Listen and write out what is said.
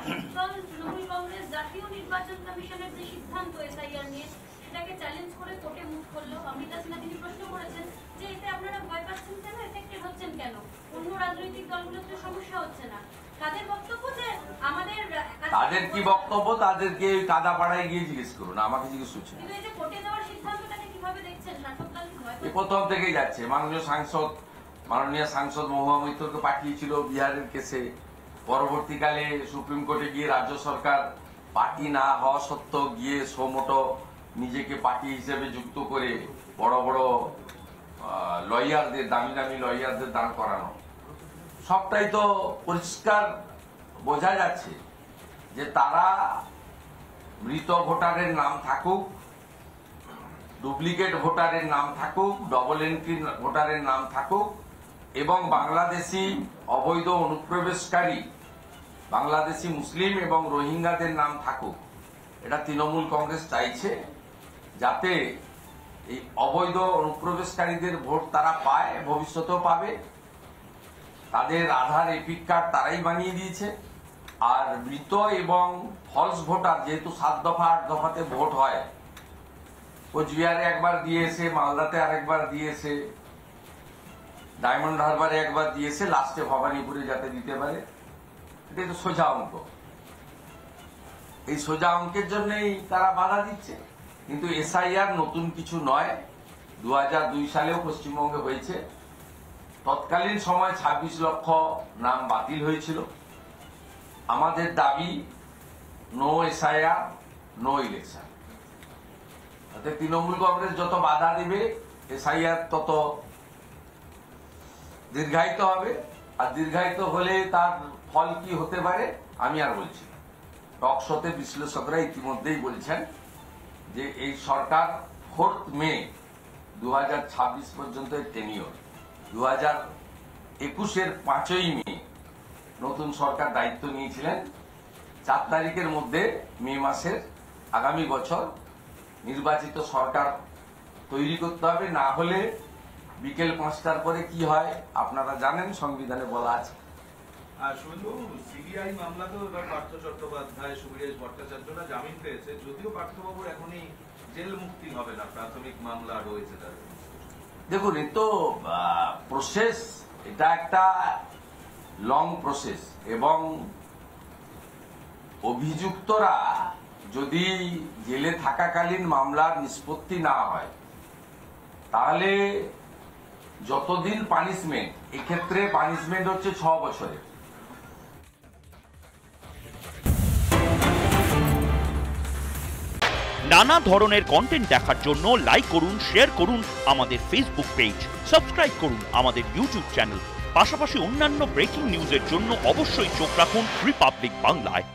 দল তৃণমূল কংগ্রেস জাতীয় নির্বাচন কমিশনের যে সিদ্ধান্ত এসআইআর নিয়ে সেটাকে চ্যালেঞ্জ করে কোর্টে মুভ করলো। অমৃতা সিনহা তিনি প্রশ্ন করেছেন যে এতে আপনারা ভয় পাচ্ছেন কেন, এফেক্টেড হচ্ছেন কেন, অন্য রাজনৈতিক দলগুলোতে সমস্যা হচ্ছে না। তাদের বক্তব্য যে আমাদের, তাদের কি বক্তব্য তাদেরকে কাদাপাড়ায় গিয়ে জিজ্ঞেস করুন, আমাকে জিজ্ঞেস করছেন। কিন্তু এই যে কোর্টে যাওয়ার সিদ্ধান্তটাকে কিভাবে দেখছেন? শাসকদল প্রথম থেকেই যাচ্ছে। মাননীয় সাংসদ মহুয়া মৈত্রকে পাঠিয়েছিল বিহারের কেসে, পরবর্তীকালে সুপ্রিম কোর্টে গিয়ে রাজ্য সরকার পার্টি না হওয়া সত্ত্বেও গিয়ে সোমোটো নিজেকে পার্টি হিসেবে যুক্ত করে বড় বড় লয়ারদের, দামি দামি লয়ারদের দাঁড় করানো, সবটাই তো পরিষ্কার বোঝা যাচ্ছে যে তারা মৃত ভোটারের নাম থাকুক, ডুপ্লিকেট ভোটারের নাম থাকুক, ডবল এন্ট্রি ভোটারের নাম থাকুক এবং বাংলাদেশি অবৈধ অনুপ্রবেশকারী বাংলাদেশি মুসলিম এবং রোহিঙ্গাদের নাম থাকুক, এটা তৃণমূল কংগ্রেস চাইছে যাতে এই অবৈধ অনুপ্রবেশকারীদের ভোট তারা পায়, ভবিষ্যতেও পাবে। তাদের আধার এপিক কার্ড তারাই বানিয়ে দিয়েছে। আর মৃত এবং ফলস ভোটার, যেহেতু 7 দফা 8 দফাতে ভোট হয়, কোচবিহারে একবার দিয়েছে, মালদাতে আরেকবার দিয়েছে, ডায়মন্ড হারবারে একবার দিয়েছে, লাস্টে ভবানীপুরে যাতে দিতে পারে, এটা তো সোজা অঙ্ক। এই সোজা অঙ্কের জন্যই তারা বাধা দিচ্ছে। কিন্তু এসআইআর নতুন কিছু নয়, 2002 সালেও পশ্চিমবঙ্গে হয়েছে। তৎকালীন সময় 26 লক্ষ নাম বাতিল হয়েছিল। আমাদের দাবি no SIR, no election. Trinamool Congress যত বাধা দিবে এসআইআর তত দীর্ঘায়িত হবে। আর দীর্ঘায়িত হলে তার ফল কি হতে পারে আমি আর বলছি না। টকশোতে বিশ্লেষকরা ইতিমধ্যেই বলছেন যে এই সরকার 4 মে 2026 পর্যন্ত টেনিওর, 2021-এর 5ই মে নতুন সরকার দায়িত্ব নিয়েছিলেন। 4 তারিখের মধ্যে মে মাসের আগামী বছর নির্বাচিত সরকার তৈরি করতে হবে, না হলে বিকেল 5টার পরে কি হয় আপনারা জানেন, সংবিধানে বলা আছে। আর শুভেন্দুবাবু, সিবিআই মামলাতেও এবার পার্থ চট্টোপাধ্যায়, সুবীরেশ ভট্টাচার্যরা জামিন পেয়েছে, যদিও পার্থবাবুর এখনই জেল মুক্তি হবে না, প্রাথমিক মামলা রয়েছে তার। দেখুন, এ তো প্রসেস, এটা একটা লং প্রসেস এবং অভিযুক্তরা যদি জেলে থাকাকালীন মামলার নিষ্পত্তি না হয় তাহলে যতদিন পানিশমেন্ট, এক্ষেত্রে পানিশমেন্ট হচ্ছে 6 বছরের। নানা ধরনের কন্টেন্ট দেখার জন্য লাইক করুন, শেয়ার করুন আমাদের ফেসবুক পেজ, সাবস্ক্রাইব করুন আমাদের ইউটিউব চ্যানেল। পাশাপাশি অন্যান্য ব্রেকিং নিউজের জন্য অবশ্যই চোখ রাখুন রিপাবলিক বাংলায়।